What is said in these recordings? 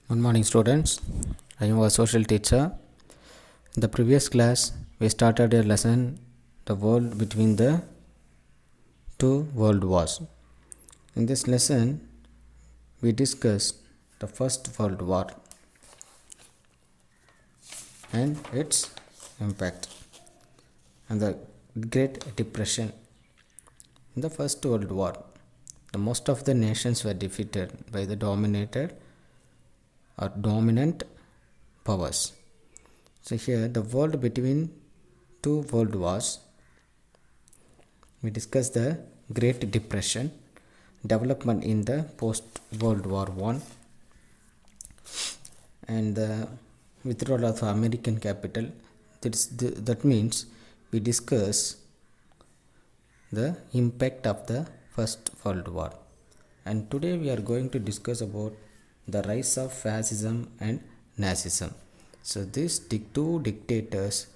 Good morning, students. I am a social teacher. In the previous class, we started a lesson, the world between the two world wars. In this lesson, we discussed the First World War and its impact, and the Great Depression. In the First World War, the most of the nations were defeated by the dominant powers. So here the world between two world wars, we discuss the Great Depression, development in the post World War One, and the withdrawal of American capital. That means we discuss the impact of the First World War. And today we are going to discuss about the rise of fascism and Nazism. So these two dictators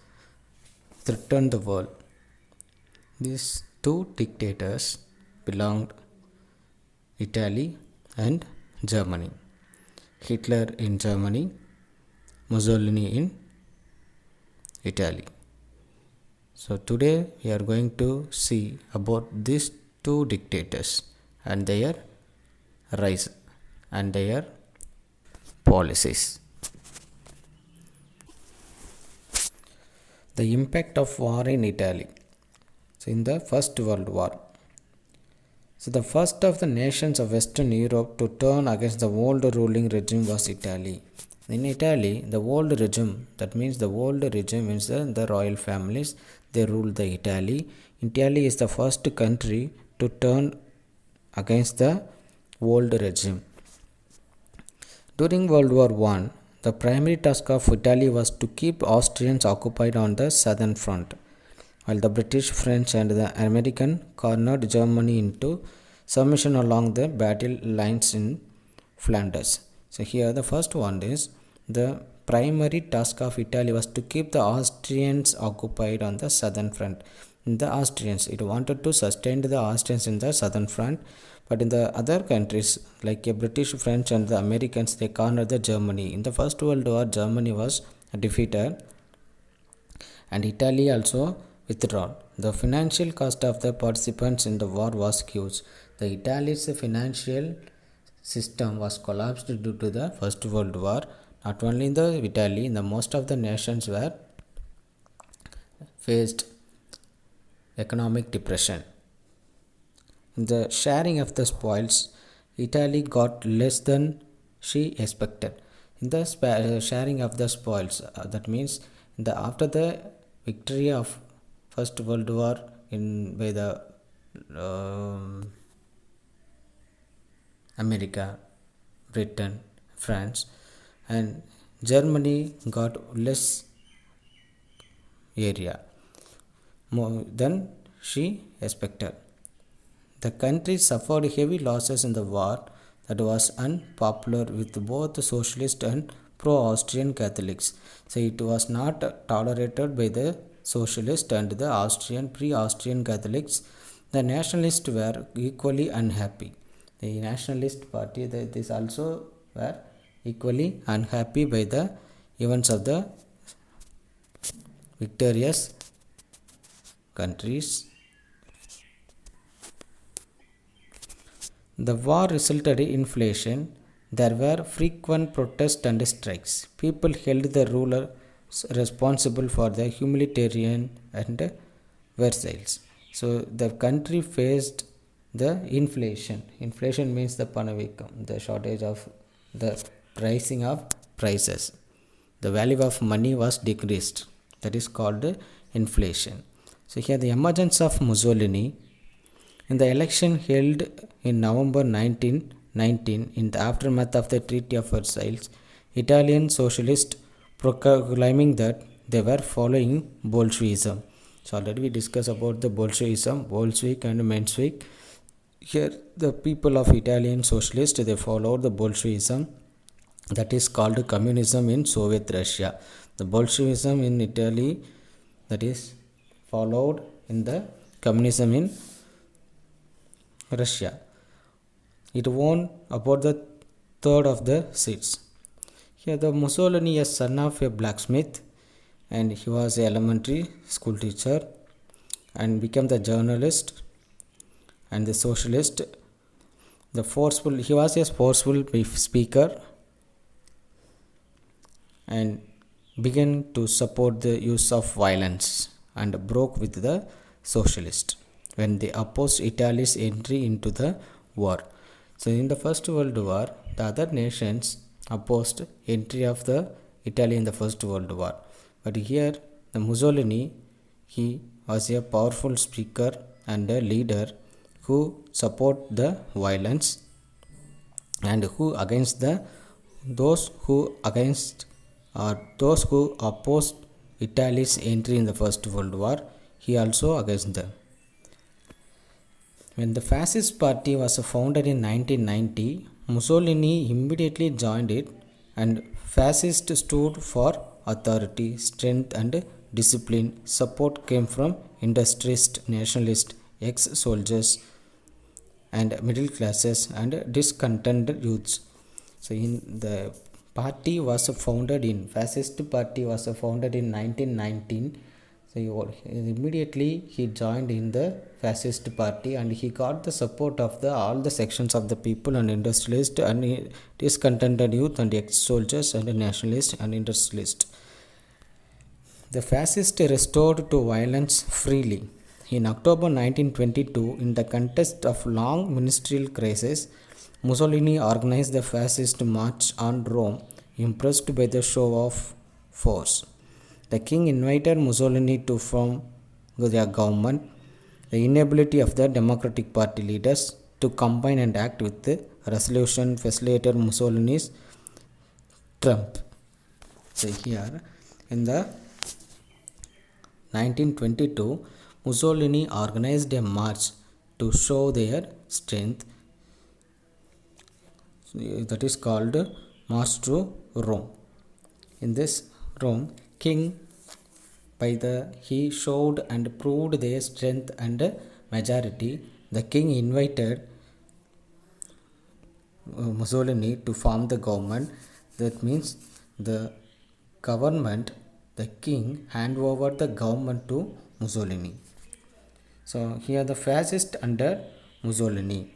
threatened the world. These two dictators belonged Italy and Germany. Hitler in Germany, Mussolini in Italy. So today we are going to see about these two dictators and their rise and their policies. The impact of war in Italy. So in the First World War, so the first of the nations of Western Europe to turn against the old ruling regime was Italy. In Italy, the old regime, that means the old regime means the royal families, they ruled the Italy. Italy is the first country to turn against the old regime. During World War I, the primary task of Italy was to keep Austrians occupied on the southern front, while the British, French, and the American cornered Germany into submission along the battle lines in Flanders. So here the first one is the primary task of Italy was to keep the Austrians occupied on the southern front. In the Austrians, it wanted to sustain the Austrians in the southern front, but in the other countries like British, French, and the Americans, they cornered the Germany. In the First World War, Germany was defeated, and Italy also withdrawn. The financial cost of the participants in the war was huge. The Italy's financial system was collapsed due to the First World War. Not only in the Italy, the most of the nations were faced economic depression. In the sharing of the spoils, Italy got less than she expected. In the sharing of the spoils, that means after the victory of First World War by the America, Britain, France, and Germany got less area more than she expected. The country suffered heavy losses in the war that was unpopular with both socialist and pro-Austrian Catholics. So it was not tolerated by the socialist and the Austrian pre-Austrian Catholics. The nationalists were equally unhappy. The nationalist party, this also were equally unhappy by the events of the victorious countries. The war resulted in inflation. There were frequent protests and strikes. People held the rulers responsible for the humanitarian and Versailles. So the country faced the inflation. Inflation means the panavikam, the shortage of the pricing of prices. The value of money was decreased. That is called inflation. So here the emergence of Mussolini. In the election held in November 1919, in the aftermath of the Treaty of Versailles, Italian socialists proclaiming that they were following Bolshevism. So already we discussed about the Bolshevism, Bolshevik and Menshevik. Here the people of Italian socialists, they followed the Bolshevism, that is called communism in Soviet Russia. The Bolshevism in Italy, that is followed in the communism in Russia. It won about the third of the seats. Here the Mussolini, a son of a blacksmith, and he was an elementary school teacher and became the journalist and the socialist. He was a forceful speaker and began to support the use of violence and broke with the socialists when they opposed Italy's entry into the war. So in the First World War, the other nations opposed entry of the Italy in the First World War. But here the Mussolini, he was a powerful speaker and a leader who support the violence and who against those who opposed Italy's entry in the First World War, he also against them. When the Fascist Party was founded in 1990, Mussolini immediately joined it, and fascists stood for authority, strength and discipline. Support came from industrialists, nationalists, ex-soldiers and middle classes and discontented youths. So in the party was founded in Fascist Party was founded in 1919. So immediately he joined in the Fascist Party and he got the support of all the sections of the people and industrialists and discontented youth and ex-soldiers and nationalists and industrialists. The fascists restored to violence freely. In October 1922, in the context of long ministerial crisis, Mussolini organized the fascist march on Rome, impressed by the show of force. The king invited Mussolini to form their government. The inability of the Democratic Party leaders to combine and act with the resolution facilitated Mussolini's triumph. So here in the 1922, Mussolini organized a march to show their strength. That is called March to Rome. In this Rome, king he showed and proved their strength and majority. The king invited Mussolini to form the government. That means the king hand over the government to Mussolini. So here the fascist under Mussolini.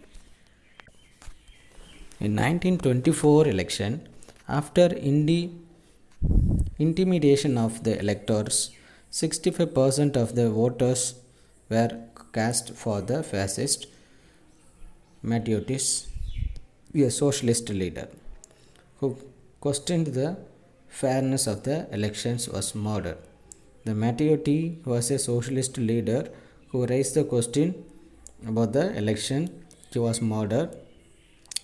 In 1924 election, after intimidation of the electors, 65% of the voters were cast for the fascist Matteotti, a socialist leader, who questioned the fairness of the elections was murdered. The Matteotti was a socialist leader who raised the question about the election. He was murdered.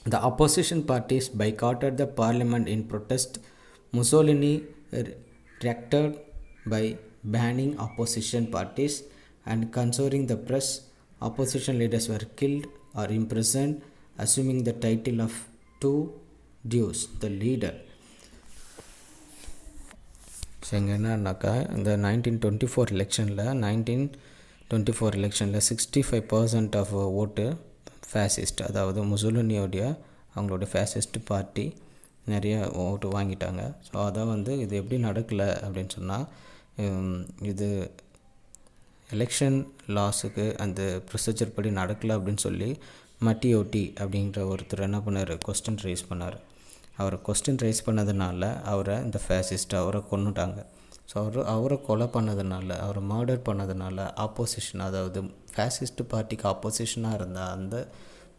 The opposition parties boycotted the parliament in protest. Mussolini reacted by banning opposition parties and censoring the press. Opposition leaders were killed or imprisoned, assuming the title of two deuce, the leader. So இங்கே என்னன்னாக்கா இந்த 1924 எலெக்ஷனில் 65% of ஓட்டு fascist, அதாவது முசோலினியோடைய அவங்களுடைய fascist party நிறைய ஓட்டு வாங்கிட்டாங்க. ஸோ அதான் இது எப்படி நடக்கலை அப்படின்னு சொன்னால், இது எலெக்ஷன் லாஸுக்கு அந்த ப்ரொசீஜர் படி நடக்கலை அப்படின்னு சொல்லி மட்டியோட்டி அப்படிங்கிற ஒருத்தர் என்ன பண்ணார், கொஸ்டின் ரைஸ் பண்ணார். அவர் கொஸ்டின் ரைஸ் பண்ணதுனால இந்த ஃபேசிஸ்ட் அவரை கொன்னுட்டாங்க. ஸோ அவரை கொலை பண்ணதுனால, அவரை மர்டர் பண்ணதுனால ஆப்போசிஷன், அதாவது ஃபேசிஸ்ட் பார்ட்டிக்கு ஆப்போசிஷனாக இருந்த அந்த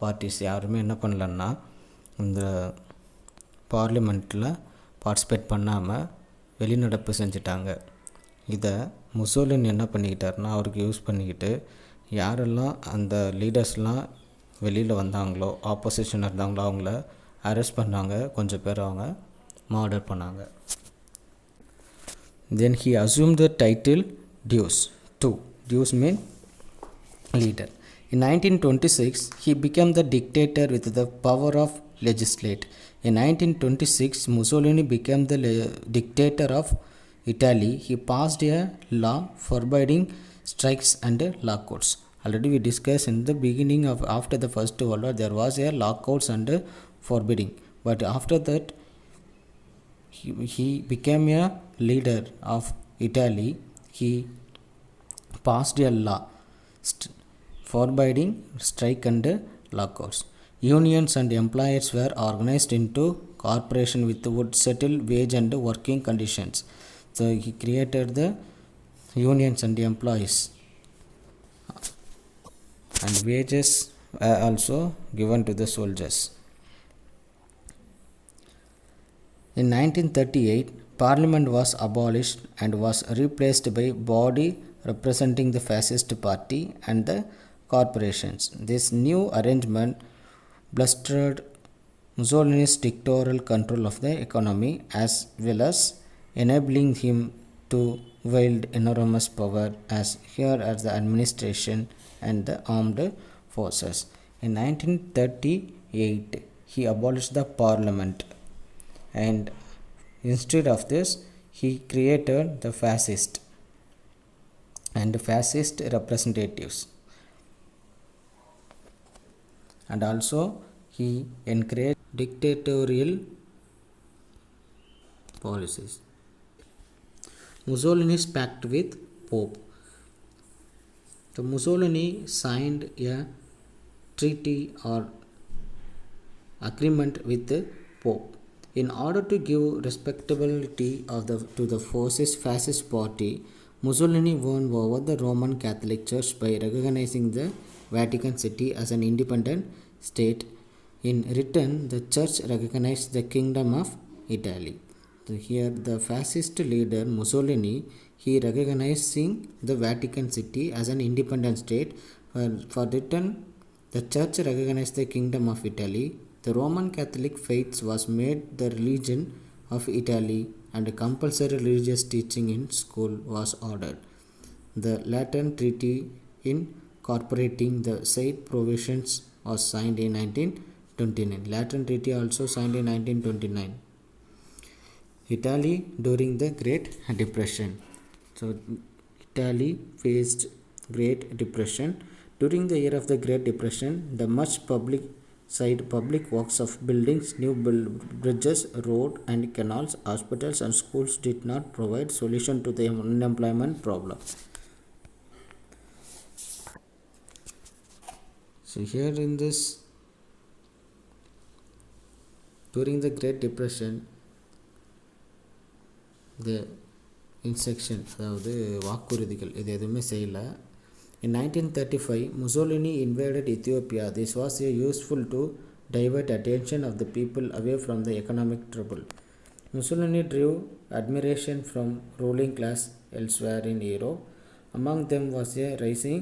பார்ட்டிஸ் யாருமே என்ன பண்ணலன்னா இந்த பார்லிமெண்ட்டில் பார்ட்டிசிபேட் பண்ணாமல் வெளிநடப்பு செஞ்சிட்டாங்க. இதை முசோலினி என்ன பண்ணிக்கிட்டாருன்னா, அவருக்கு யூஸ் பண்ணிக்கிட்டு யாரெல்லாம் அந்த லீடர்ஸ்லாம் வெளியில் வந்தாங்களோ, ஆப்போசிஷன் இருந்தாங்களோ அவங்கள அரெஸ்ட் பண்ணாங்க. கொஞ்சம் பேர் அவங்க மர்டர் பண்ணாங்க. Then he assumed the title Deus. Deus means leader. In 1926, he became the dictator with the power of legislate. In 1926, Mussolini became the dictator of Italy. He passed a law forbidding strikes and lockouts. Already we discussed in the beginning of after the First World War there was a lockouts and forbidding, but after that he became a leader of Italy. He passed a law forbidding strike and lockouts. Unions and employers were organized into corporation with would settle wage and working conditions. So he created the unions and employees, and wages were also given to the soldiers. In 1938, Parliament was abolished and was replaced by body representing the fascist party and the corporations. This new arrangement blustered Mussolini's dictatorial control of the economy as well as enabling him to wield enormous power as here as the administration and the armed forces. In 1938, he abolished the parliament, and instead of this, he created the fascist and fascist representatives, and also he encouraged dictatorial policies. Mussolini's pact with Pope. So Mussolini signed a treaty or agreement with the Pope in order to give respectability to the fascist party. Mussolini won over the Roman Catholic Church by recognizing the Vatican City as an independent state. In return, the Church recognized the Kingdom of Italy. So here, the fascist leader Mussolini, he recognizing the Vatican City as an independent state. For return, the Church recognized the Kingdom of Italy. The Roman Catholic faith was made the religion of Italy, and compulsory religious teaching in school was ordered. The Lateran Treaty incorporating the said provisions was signed in 1929. Lateran Treaty also signed in 1929. Italy during the Great Depression. So Italy faced Great Depression. During the year of the Great Depression, the much public works of buildings, new bridges, road and canals, hospitals and schools did not provide solution to the unemployment problem. So here in this, during the Great Depression, the insection, அதாவது வாக்குறுதிகள் இது எதுவுமே செய்யலை. In 1935, Mussolini invaded Ethiopia. This was useful to divert attention of the people away from the economic trouble. Mussolini drew admiration from ruling class elsewhere in Europe. Among them was a rising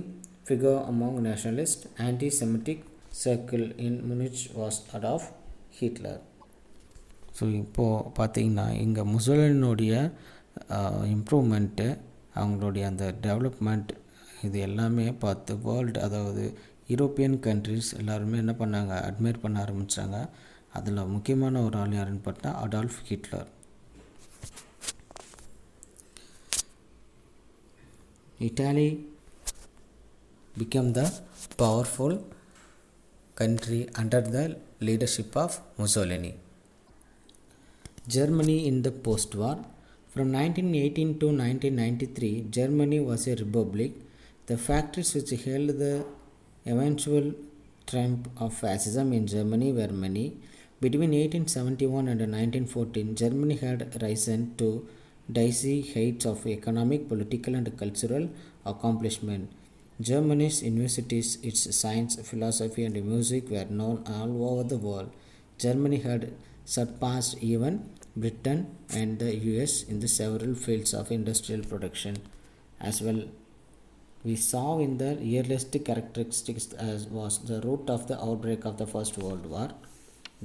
figure among nationalist, anti-Semitic circle in Munich was Adolf Hitler. So இப்போது பார்த்திங்கன்னா இங்கே முசோலினியோடைய improvement, அவங்களுடைய அந்த development, இது எல்லாமே பார்த்து world, அதாவது European countries எல்லாருமே என்ன பண்ணாங்க, அட்மையர் பண்ண ஆரம்பித்தாங்க. அதில் முக்கியமான ஒரு ஆள் யாருன்னு பார்த்தா Adolf Hitler. Italy became the powerful country under the leadership of Mussolini. Germany in the post-war. From 1918 to 1993, Germany was a republic. The factors which held the eventual triumph of fascism in Germany were many. Between 1871 and 1914, Germany had risen to dizzy heights of economic, political and cultural accomplishment. Germany's universities, its science, philosophy and music were known all over the world. Germany had surpassed even Britain and the US in the several fields of industrial production as well. We saw in the earliest characteristics as was the root of the outbreak of the First World War,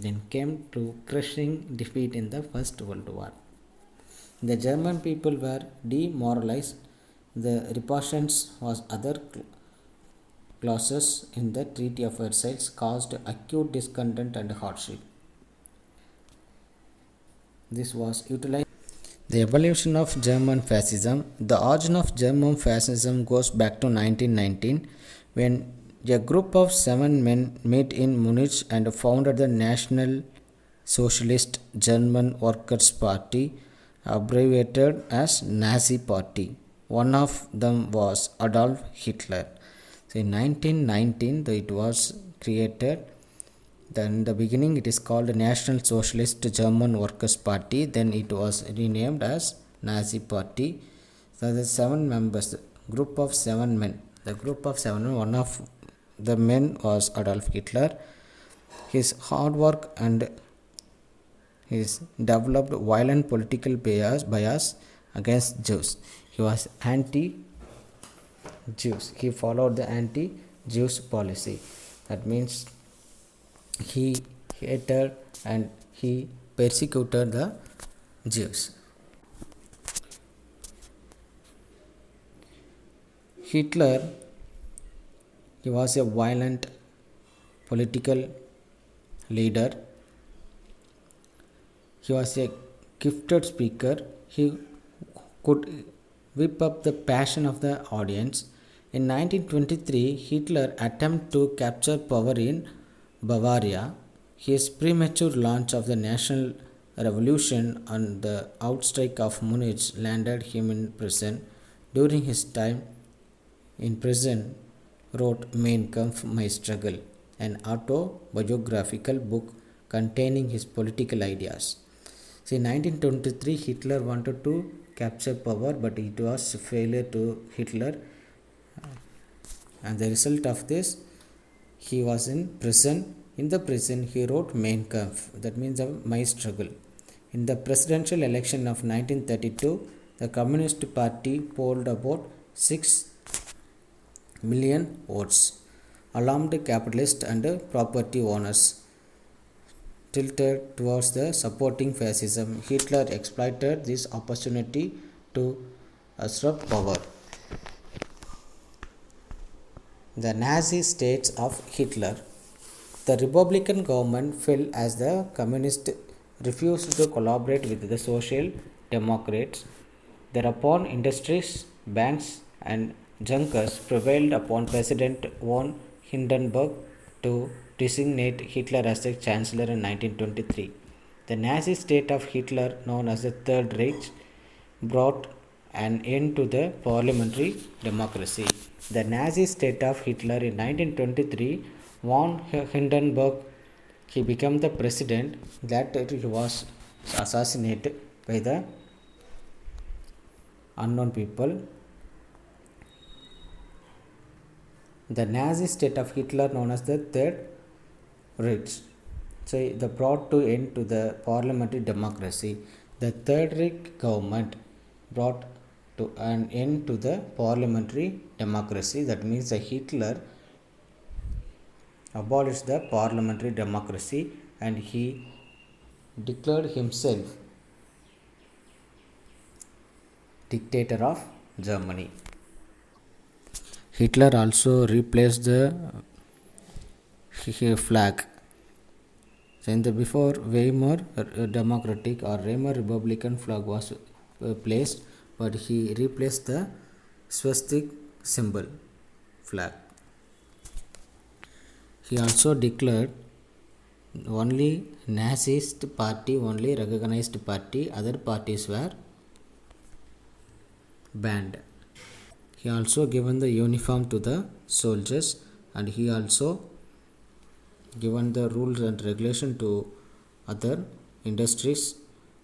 then came to crushing defeat in the First World War. The German people were demoralized. The repercussions was other clauses in the Treaty of Versailles caused acute discontent and hardship. This was utilized. The evolution of German fascism. The origin of German fascism goes back to 1919, when a group of 7 men met in Munich and founded the National Socialist German Workers' Party, abbreviated as Nazi Party. One of them was Adolf Hitler. So in 1919, it was created. Then in the beginning, it is called National Socialist German Workers' Party. Then it was renamed as Nazi Party. So the seven members, group of seven men. The group of seven, one of the men was Adolf Hitler. His hard work and his developed violent political bias against Jews. He was anti-Jews. He followed the anti-Jews policy. That means he hated and he persecuted the Jews. Hitler, he was a violent political leader. He was a gifted speaker. He could whip up the passion of the audience. In 1923, Hitler attempted to capture power in Bavaria. His premature launch of the national revolution and the outstrike of Munich landed him in prison. During his time in prison, wrote Mein Kampf, My Struggle, an autobiographical book containing his political ideas. See, in 1923, Hitler wanted to capture power, but it was a failure to Hitler. And the result of this, he was in prison. In the prison, he wrote Mein Kampf, that means My Struggle. In the presidential election of 1932, the Communist Party polled about 6 million votes. Alarmed capitalists and property owners tilted towards the supporting fascism. Hitler exploited this opportunity to usurp power. The Nazi states of Hitler. The Republican government fell as the Communists refused to collaborate with the Social Democrats. Thereupon, industries, banks, and junkers prevailed upon President von Hindenburg to designate Hitler as the Chancellor in 1923. The Nazi state of Hitler, known as the Third Reich, brought an end to the parliamentary democracy. The Nazi state of Hitler in 1923, von Hindenburg, he became the president. That he was assassinated by the unknown people. The Nazi state of Hitler, known as the Third Reich, so the brought to end to the parliamentary democracy. The Third Reich government brought to an end to the parliamentary democracy. That means the Hitler abolished the parliamentary democracy and he declared himself dictator of Germany. Hitler also replaced the flag. So in the before Weimar Democratic or Weimar Republican flag was placed, but he replaced the swastik symbol flag. He also declared only Nazist party, only recognized party, other parties were banned. He also given the uniform to the soldiers and he also given the rules and regulation to other industries,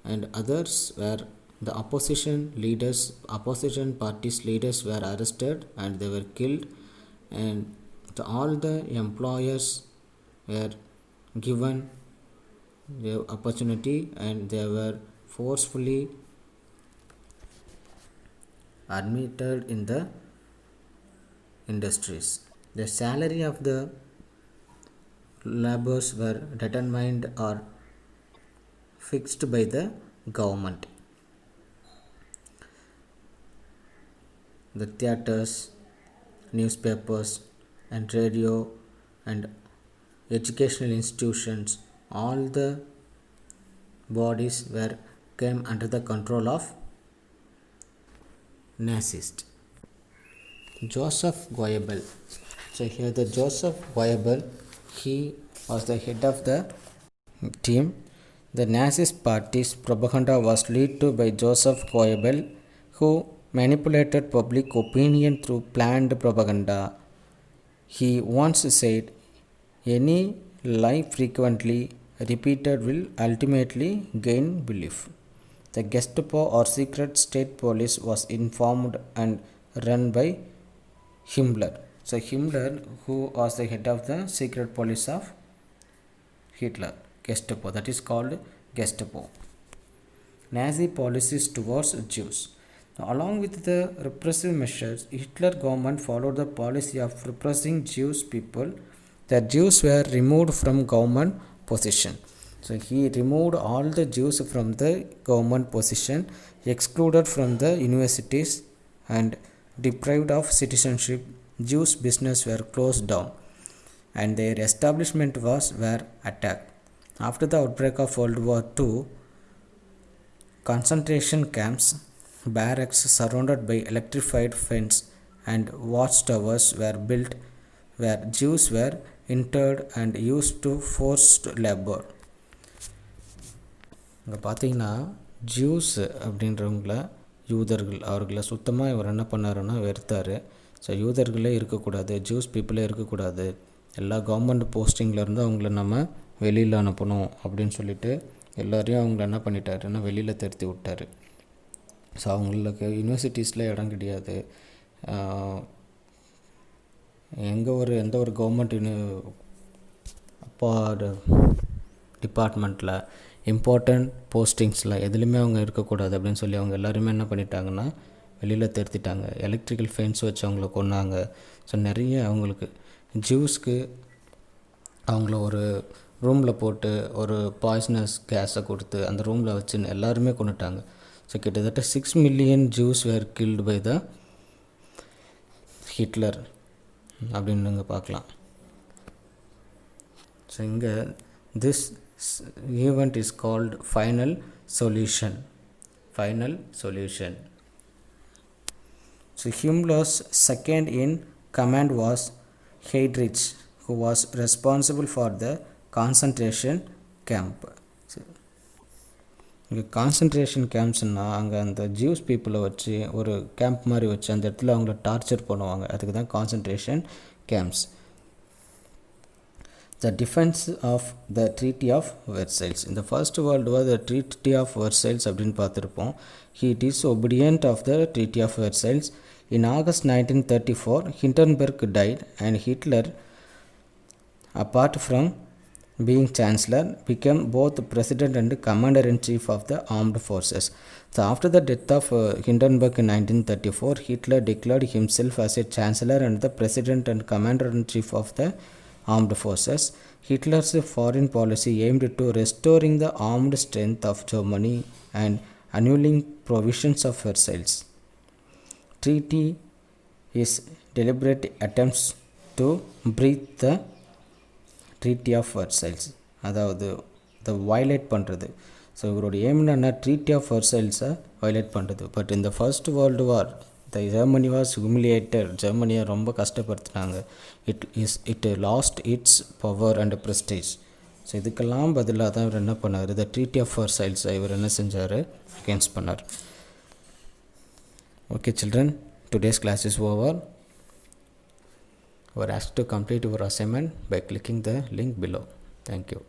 and others where the opposition parties leaders were arrested and they were killed, and all the employers were given the opportunity and they were forcefully admitted in the industries. The salary of the laborers were determined or fixed by the government. The theaters, newspapers, and radio and educational institutions, all the bodies came under the control of Nazist. Joseph Goebbels. So here the Joseph Goebbels, he was the head of the team. The Nazi party's propaganda was led to by Joseph Goebbels, who manipulated public opinion through planned propaganda. He once said, "Any lie frequently repeated will ultimately gain belief." The Gestapo or secret state police was informed and run by Himmler. So Himmler, who was the head of the secret police of Hitler, Gestapo, that is called Gestapo. Nazi policies towards Jews. Now, along with the repressive measures, Hitler government followed the policy of repressing Jewish people. The Jews were removed from government position. So he removed all the Jews from the government position, excluded from the universities, and deprived of citizenship. Jews' business were closed down, and their establishment were attacked. After the outbreak of World War II, concentration camps, barracks surrounded by electrified fence and watchtowers were built, where Jews were interred and used to forced labor. இங்கே பார்த்தீங்கன்னா juice அப்படின்றவங்கள யூதர்கள் அவர்களை சுத்தமாக இவர் என்ன பண்ணாருன்னா வெறுத்தார். So யூதர்களே இருக்கக்கூடாது, juice பீப்புளே இருக்கக்கூடாது, எல்லா கவர்மெண்ட் போஸ்டிங்லேருந்து அவங்கள நம்ம வெளியில் அனுப்பணும் அப்படின்னு சொல்லிட்டு எல்லோரையும் அவங்கள என்ன பண்ணிட்டாருன்னா வெளியில் திருத்தி விட்டார். ஸோ அவங்களுக்கு யூனிவர்சிட்டிஸில் இடம் கிடையாது. எந்த ஒரு கவர்மெண்ட் டிபார்ட்மெண்ட்டில் இம்பார்ட்டண்ட் போஸ்டிங்ஸில் எதுலேயுமே அவங்க இருக்கக்கூடாது அப்படின்னு சொல்லி அவங்க எல்லாருமே என்ன பண்ணிட்டாங்கன்னா வெளியில் திருத்திட்டாங்க. எலக்ட்ரிக்கல் ஃபென்ஸ் வச்சு அவங்கள கொன்னாங்க. ஸோ நிறைய அவங்களுக்கு ஜூஸ்க்கு அவங்கள ஒரு ரூமில் போட்டு ஒரு பாய்சனஸ் கேஸை கொடுத்து அந்த ரூமில் வச்சு எல்லாருமே கொண்டுட்டாங்க. ஸோ கிட்டத்தட்ட 6 million Jews were killed by the Hitler அப்படின்னு இங்கே பார்க்கலாம். ஸோ இங்கே this event is called final solution. So Himmler's second in command was Heydrich, who was responsible for the concentration camp. இங்கே கான்சன்ட்ரேஷன் கேம்ப்ஸ்னால் அங்கே அந்த ஜூஸ் பீப்புளை வச்சு ஒரு கேம்ப் மாதிரி வச்சு அந்த இடத்துல அவங்கள டார்ச்சர் பண்ணுவாங்க. அதுக்கு தான் concentration camps. The defense of the Treaty of Versailles. In the First World War, the Treaty of Versailles அப்படின்னு பார்த்துருப்போம். He disobedient of the Treaty of Versailles. In August 1934, Hindenburg died and Hitler, apart from being Chancellor, became both President and Commander-in-Chief of the Armed Forces. So after the death of Hindenburg in 1934, Hitler declared himself as a Chancellor and the President and Commander-in-Chief of the Armed Forces. Hitler's foreign policy aimed to restoring the armed strength of Germany and annulling provisions of Versailles. Treaty is deliberate attempts to breach the Treaty of Versailles, அதாவது இதை violate பண்ணுறது. So இவருடைய aim என்னென்னா treaty of வெர்சைல்ஸை violate பண்ணுறது. But இந்த first world war Germany was humiliated. ஜெர்மனியை ரொம்ப கஷ்டப்படுத்தினாங்க. It lost its power and prestige. So இதுக்கெல்லாம் பதிலாக தான் இவர் என்ன பண்ணார், த ட்ரீட்டி ஆஃப் வெர்சைல்ஸை இவர் என்ன செஞ்சார், அகேன்ஸ்ட் பண்ணார். Okay children, today's class is over. You are asked to complete your assignment by clicking the link below. Thank you.